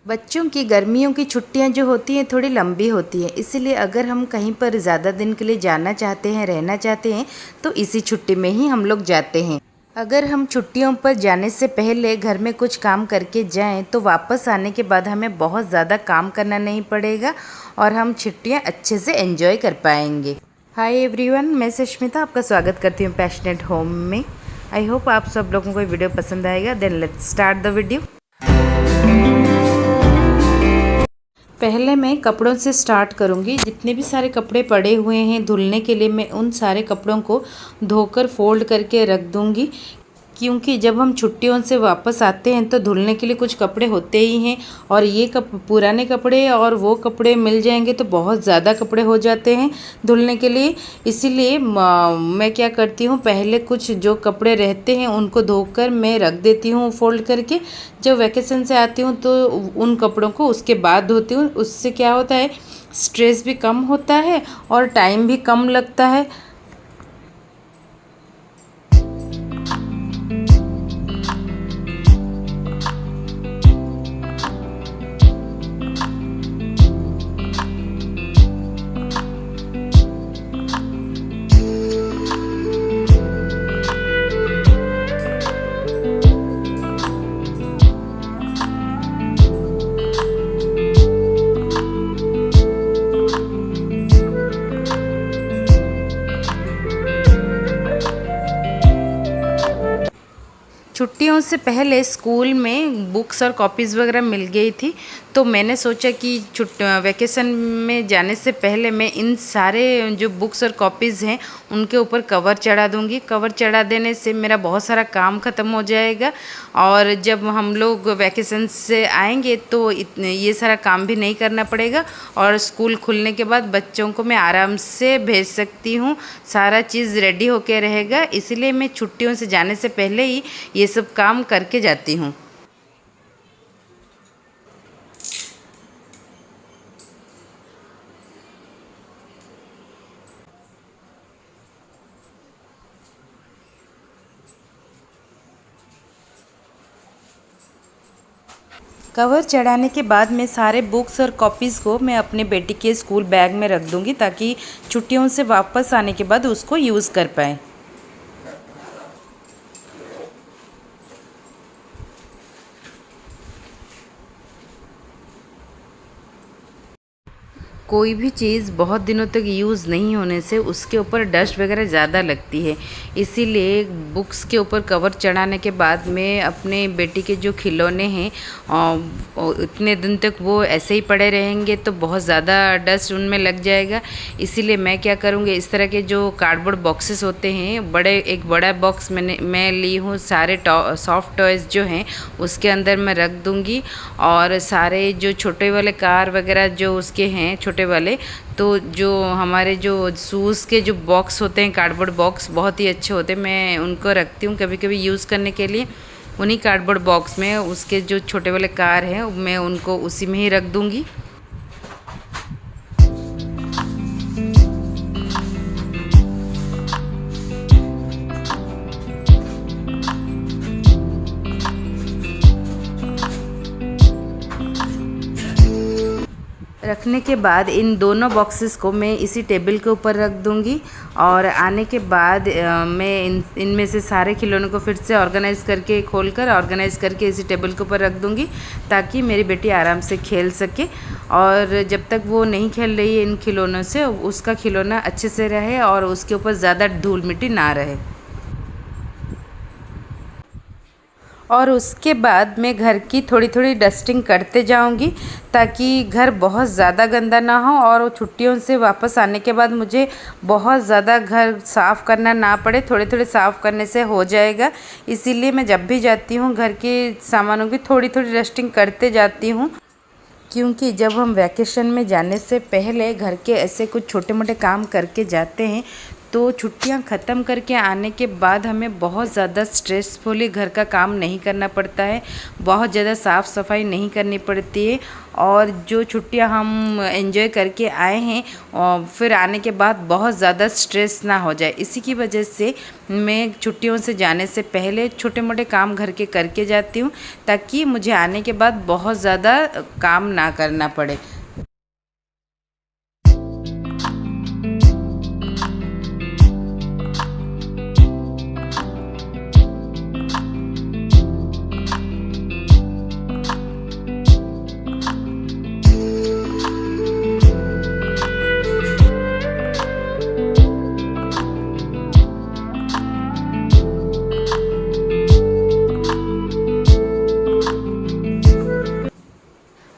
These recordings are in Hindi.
बच्चों की गर्मियों की छुट्टियां जो होती हैं थोड़ी लंबी होती हैं, इसीलिए अगर हम कहीं पर ज़्यादा दिन के लिए जाना चाहते हैं, रहना चाहते हैं, तो इसी छुट्टी में ही हम लोग जाते हैं। अगर हम छुट्टियों पर जाने से पहले घर में कुछ काम करके जाएं, तो वापस आने के बाद हमें बहुत ज़्यादा काम करना नहीं पड़ेगा और हम छुट्टियां अच्छे से एंजॉय कर पाएंगे। हाय एवरीवन, मैं सुष्मिता आपका स्वागत करती हूँ पैशनेट होम में। आई होप आप सब लोगों को वीडियो पसंद आएगा। Then let's start the video. पहले मैं कपड़ों से स्टार्ट करूँगी। जितने भी सारे कपड़े पड़े हुए हैं धुलने के लिए, मैं उन सारे कपड़ों को धोकर फोल्ड करके रख दूँगी, क्योंकि जब हम छुट्टियों से वापस आते हैं तो धुलने के लिए कुछ कपड़े होते ही हैं और ये पुराने कपड़े और वो कपड़े मिल जाएंगे तो बहुत ज़्यादा कपड़े हो जाते हैं धुलने के लिए। इसीलिए मैं क्या करती हूँ, पहले कुछ जो कपड़े रहते हैं उनको धोकर मैं रख देती हूँ फोल्ड करके। जब वैकेशन से आती हूँ तो उन कपड़ों को उसके बाद धोती हूँ। उससे क्या होता है, स्ट्रेस भी कम होता है और टाइम भी कम लगता है। छुट्टियों से पहले स्कूल में बुक्स और कॉपीज़ वगैरह मिल गई थी, तो मैंने सोचा कि वैकेशन में जाने से पहले मैं इन सारे जो बुक्स और कॉपीज़ हैं उनके ऊपर कवर चढ़ा दूँगी। कवर चढ़ा देने से मेरा बहुत सारा काम ख़त्म हो जाएगा और जब हम लोग वैकेशन से आएंगे तो ये सारा काम भी नहीं करना पड़ेगा और स्कूल खुलने के बाद बच्चों को मैं आराम से भेज सकती हूँ। सारा चीज़ रेडी होके रहेगा, इसीलिए मैं छुट्टियों से जाने से पहले ही ये सब काम करके जाती हूँ। कवर चढ़ाने के बाद मैं सारे बुक्स और कॉपीज़ को मैं अपने बेटी के स्कूल बैग में रख दूँगी, ताकि छुट्टियों से वापस आने के बाद उसको यूज़ कर पाएँ। कोई भी चीज़ बहुत दिनों तक यूज़ नहीं होने से उसके ऊपर डस्ट वगैरह ज़्यादा लगती है। इसीलिए बुक्स के ऊपर कवर चढ़ाने के बाद मैं अपने बेटी के जो खिलौने हैं इतने दिन तक वो ऐसे ही पड़े रहेंगे तो बहुत ज़्यादा डस्ट उनमें लग जाएगा। इसीलिए मैं क्या करूँगी, इस तरह के जो कार्डबोर्ड बॉक्सेस होते हैं, एक बड़ा बॉक्स मैं ली हूँ, सारे सॉफ्ट टॉयज़ जो हैं उसके अंदर मैं रख दूँगी और सारे जो छोटे वाले कार वगैरह जो उसके हैं छोटे वाले, तो जो हमारे जो शूज़ के जो बॉक्स होते हैं कार्डबोर्ड बॉक्स बहुत ही अच्छे होते हैं, मैं उनको रखती हूँ कभी कभी यूज़ करने के लिए। उन्हीं कार्डबोर्ड बॉक्स में उसके जो छोटे वाले कार हैं मैं उनको उसी में ही रख दूँगी। रखने के बाद इन दोनों बॉक्सेस को मैं इसी टेबल के ऊपर रख दूंगी और आने के बाद मैं इनमें से सारे खिलौनों को फिर से ऑर्गेनाइज़ करके इसी टेबल के ऊपर रख दूंगी, ताकि मेरी बेटी आराम से खेल सके। और जब तक वो नहीं खेल रही है इन खिलौनों से, उसका खिलौना अच्छे से रहे और उसके ऊपर ज़्यादा धूल मिट्टी ना रहे। और उसके बाद मैं घर की थोड़ी थोड़ी डस्टिंग करते जाऊंगी, ताकि घर बहुत ज़्यादा गंदा ना हो और छुट्टियों से वापस आने के बाद मुझे बहुत ज़्यादा घर साफ़ करना ना पड़े। थोड़े थोड़े साफ़ करने से हो जाएगा। इसीलिए मैं जब भी जाती हूँ घर के सामानों की थोड़ी थोड़ी डस्टिंग करते जाती हूँ, क्योंकि जब हम वैकेशन में जाने से पहले घर के ऐसे कुछ छोटे मोटे काम करके जाते हैं तो छुट्टियां ख़त्म करके आने के बाद हमें बहुत ज़्यादा स्ट्रेसफुली घर का काम नहीं करना पड़ता है, बहुत ज़्यादा साफ़ सफाई नहीं करनी पड़ती है। और जो छुट्टियां हम एंजॉय करके आए हैं और फिर आने के बाद बहुत ज़्यादा स्ट्रेस ना हो जाए, इसी की वजह से मैं छुट्टियों से जाने से पहले छोटे मोटे काम घर के करके जाती हूँ, ताकि मुझे आने के बाद बहुत ज़्यादा काम ना करना पड़े।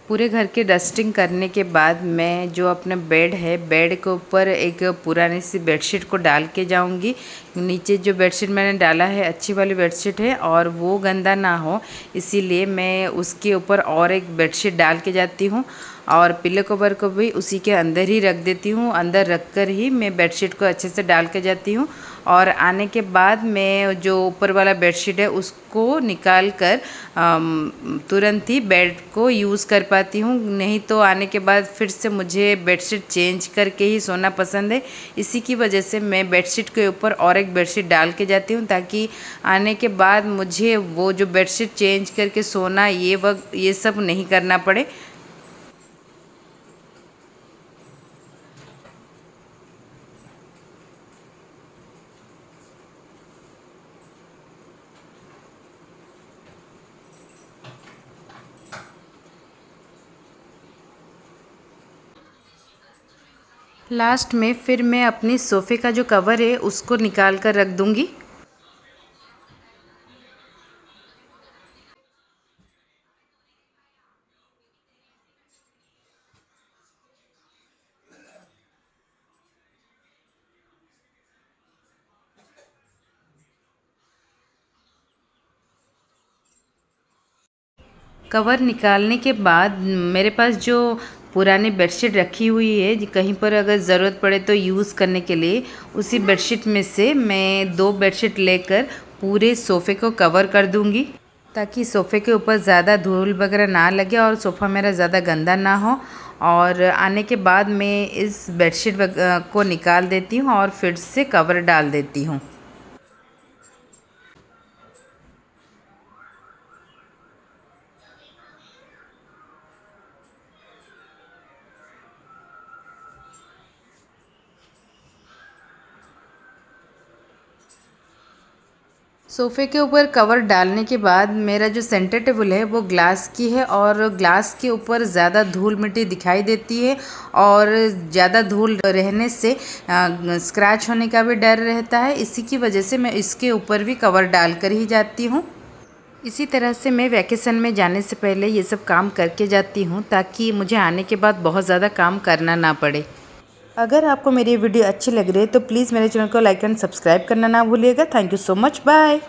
पूरे घर के डस्टिंग करने के बाद मैं जो अपना बेड है, बेड के ऊपर एक पुरानी सी बेडशीट को डाल के जाऊंगी। नीचे जो बेडशीट मैंने डाला है अच्छी वाली बेडशीट है और वो गंदा ना हो, इसीलिए मैं उसके ऊपर और एक बेडशीट डाल के जाती हूँ और पिल्लो कवर को भी उसी के अंदर ही रख देती हूँ। अंदर रख कर ही मैं बेडशीट को अच्छे से डाल के जाती हूँ और आने के बाद मैं जो ऊपर वाला बेडशीट है उसको निकाल कर तुरंत ही बेड को यूज़ कर पाती हूँ। नहीं तो आने के बाद फिर से मुझे बेडशीट चेंज करके ही सोना पसंद है। इसी की वजह से मैं बेडशीट के ऊपर और एक बेडशीट डाल के जाती हूँ, ताकि आने के बाद मुझे वो जो बेडशीट चेंज करके सोना ये सब नहीं करना पड़े। लास्ट में फिर मैं अपनी सोफ़े का जो कवर है उसको निकाल कर रख दूँगी। कवर निकालने के बाद मेरे पास जो पुरानी बेडशीट रखी हुई है, कहीं पर अगर ज़रूरत पड़े तो यूज़ करने के लिए, उसी बेडशीट में से मैं 2 बेडशीट लेकर पूरे सोफ़े को कवर कर दूंगी, ताकि सोफ़े के ऊपर ज़्यादा धूल वगैरह ना लगे और सोफ़ा मेरा ज़्यादा गंदा ना हो। और आने के बाद मैं इस बेडशीट को निकाल देती हूँ और फिर से कवर डाल देती हूँ। सोफ़े के ऊपर कवर डालने के बाद मेरा जो सेंटर टेबल है वो ग्लास की है और ग्लास के ऊपर ज़्यादा धूल मिट्टी दिखाई देती है और ज़्यादा धूल रहने से स्क्रैच होने का भी डर रहता है। इसी की वजह से मैं इसके ऊपर भी कवर डाल कर ही जाती हूँ। इसी तरह से मैं वैकेशन में जाने से पहले ये सब काम करके जाती हूँ, ताकि मुझे आने के बाद बहुत ज़्यादा काम करना ना पड़े। अगर आपको मेरी वीडियो अच्छी लग रही है तो प्लीज़ मेरे चैनल को लाइक एंड सब्सक्राइब करना ना भूलिएगा। Thank you so much, bye.